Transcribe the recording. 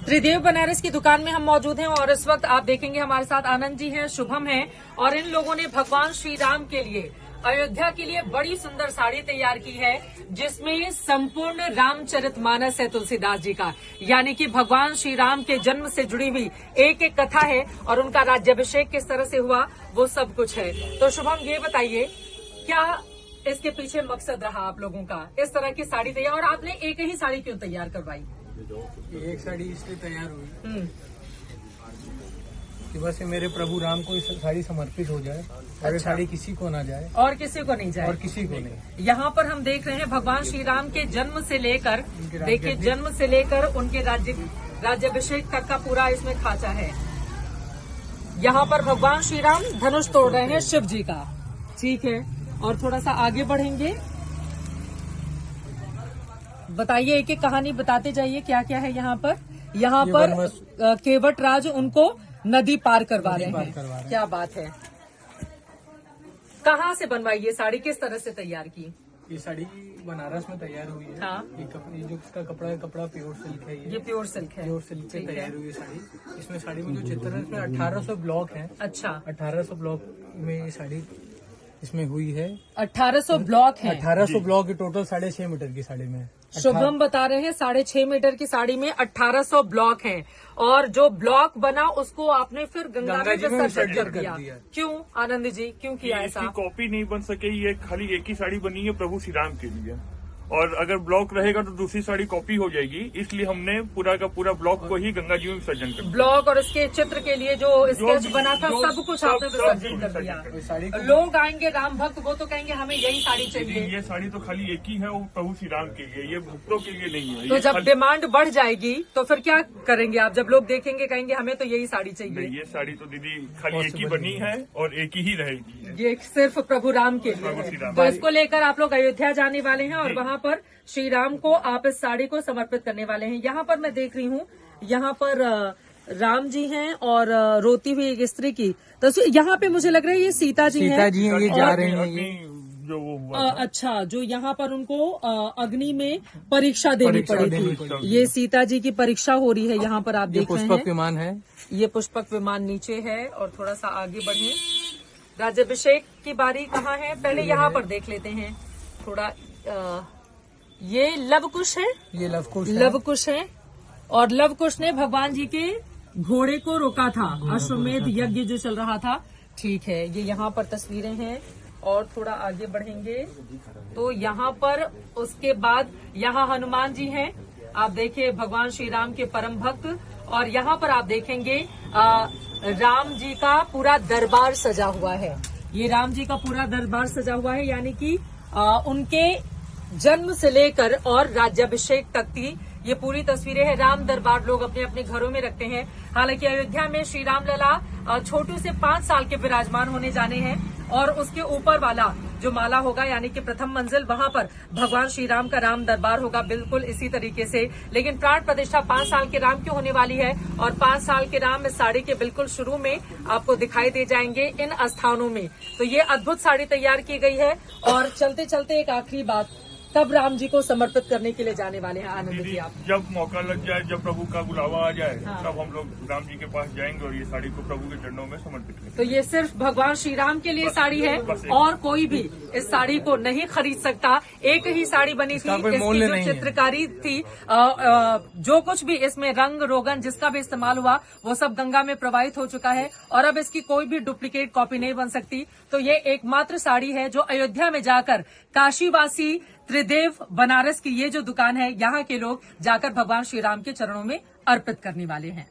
त्रिदेव बनारस की दुकान में हम मौजूद हैं और इस वक्त आप देखेंगे हमारे साथ आनंद जी हैं, शुभम हैं और इन लोगों ने भगवान श्री राम के लिए अयोध्या के लिए बड़ी सुंदर साड़ी तैयार की है जिसमें संपूर्ण रामचरितमानस है तुलसीदास जी का, यानी कि भगवान श्री राम के जन्म से जुड़ी हुई एक एक कथा है और उनका राज्याभिषेक किस तरह से हुआ वो सब कुछ है। तो शुभम ये बताइए क्या इसके पीछे मकसद रहा आप लोगों का इस तरह की साड़ी तैयार, और आपने एक ही साड़ी क्यों तैयार करवाई? एक साड़ी इसलिए तैयार हुई कि बस ये मेरे प्रभु राम को इस साड़ी समर्पित हो जाए और ये साड़ी किसी को ना जाए और किसी को नहीं जाए और किसी को नहीं। यहाँ पर हम देख रहे हैं भगवान श्री राम के जन्म से लेकर, देखिए जन्म से लेकर उनके राज्याभिषेक तक का पूरा इसमें खांचा है। यहाँ पर भगवान श्री राम धनुष तोड़ रहे हैं शिव जी का, ठीक है। और थोड़ा सा आगे बढ़ेंगे, बताइए एक एक कहानी बताते जाइए क्या क्या है यहाँ पर। यहाँ पर केवट राज उनको नदी पार करवा रहे हैं, क्या बात है। कहाँ से बनवाई ये साड़ी, किस तरह से तैयार की? ये साड़ी बनारस में तैयार हुई है। हाँ। ये जो इसका कपड़ा प्योर सिल्क है। ये प्योर सिल्क है, प्योर सिल्क से तैयार हुई है साड़ी। इसमें साड़ी में जो चित्र है इसमें 1800 ब्लॉक है। अच्छा, 1800 ब्लॉक में ये साड़ी इसमें हुई है। 1800 ब्लॉक है। 1800 ब्लॉक टोटल 6.5 मीटर की साड़ी में। शुभम बता रहे हैं 6.5 मीटर की साड़ी में 1800 ब्लॉक हैं और जो ब्लॉक बना उसको आपने फिर गंगा में विसर्जित कर दिया। क्यों आनंद जी, क्यों किया ऐसा? कॉपी नहीं बन सके, ये खाली एक ही साड़ी बनी है प्रभु श्री राम के लिए, और अगर ब्लॉक रहेगा तो दूसरी साड़ी कॉपी हो जाएगी, इसलिए हमने पूरा का पूरा ब्लॉक को ही गंगा जी में विसर्जन कर दिया। ब्लॉक और उसके चित्र के लिए जो स्केच बना था सब कुछ आपने विसर्जन कर दिया। लोग आएंगे राम भक्त, वो तो कहेंगे हमें यही साड़ी चाहिए। ये साड़ी तो खाली एक ही है, वो प्रभु श्री राम के लिए, ये भक्तों के लिए नहीं है। तो जब डिमांड बढ़ जाएगी तो फिर क्या करेंगे आप? जब लोग देखेंगे कहेंगे हमें तो यही साड़ी चाहिए। ये साड़ी तो दीदी खाली एक ही बनी है और एक ही रहेगी, ये सिर्फ प्रभु राम के लिए। तो इसको लेकर आप लोग अयोध्या जाने वाले हैं और वहाँ पर श्री राम को आप इस साड़ी को समर्पित करने वाले हैं। यहाँ पर मैं देख रही हूँ, यहाँ पर राम जी हैं और रोती हुई एक स्त्री की तस्वीर। यहाँ पे मुझे लग रहा है ये सीता जी हैं। ये जा रहे हैं ये जो वो हुआ अच्छा, जो यहाँ पर उनको अग्नि में परीक्षा देनी पड़ी थी, ये सीता जी की परीक्षा हो रही है। यहाँ पर आप देख रहे हैं पुष्पक विमान है, ये पुष्पक विमान नीचे है। और थोड़ा सा आगे बढ़े, राज्याभिषेक की बारी कहाँ है, पहले यहाँ पर देख लेते हैं थोड़ा। ये लवकुश है, ये लवकुश है और लवकुश ने भगवान जी के घोड़े को रोका था, अश्वमेध यज्ञ जो चल रहा था, ठीक है। ये यहाँ पर तस्वीरें हैं और थोड़ा आगे बढ़ेंगे तो यहाँ पर उसके बाद यहाँ हनुमान जी हैं, आप देखिए भगवान श्री राम के परम भक्त। और यहाँ पर आप देखेंगे राम जी का पूरा दरबार सजा हुआ है। ये राम जी का पूरा दरबार सजा हुआ है, यानी कि उनके जन्म से लेकर और राज्याभिषेक तक की ये पूरी तस्वीरें हैं। राम दरबार लोग अपने अपने घरों में रखते हैं। हालांकि अयोध्या में श्री राम लला छोटू से 5 साल के विराजमान होने जाने हैं और उसके ऊपर वाला जो माला होगा, यानी कि प्रथम मंजिल, वहां पर भगवान श्री राम का राम दरबार होगा बिल्कुल इसी तरीके से। लेकिन प्राण प्रतिष्ठा 5 साल के राम क्यों होने वाली है और 5 साल के राम इस साड़ी के बिल्कुल शुरू में आपको दिखाई दे जाएंगे इन स्थानों में। तो ये अद्भुत साड़ी तैयार की गई है। और चलते चलते एक आखिरी बात, तब राम जी को समर्पित करने के लिए जाने वाले हैं आनंद जी आप? जब मौका लग जाए, जब प्रभु का बुलावा आ जाए, हाँ। तब हम लोग राम जी के पास जाएंगे और ये साड़ी को प्रभु के चरणों में समर्पित करेंगे। तो ये सिर्फ भगवान श्री राम के लिए साड़ी है और कोई भी इस साड़ी को नहीं खरीद सकता। एक ही साड़ी बनी थी, इसकी जो चित्रकारी थी, जो कुछ भी इसमें रंग रोगन जिसका भी इस्तेमाल हुआ वो सब गंगा में प्रवाहित हो चुका है और अब इसकी कोई भी डुप्लीकेट कॉपी नहीं बन सकती। तो ये एकमात्र साड़ी है जो अयोध्या में जाकर काशीवासी त्रिदेव बनारस की ये जो दुकान है, यहाँ के लोग जाकर भगवान श्री राम के चरणों में अर्पित करने वाले हैं।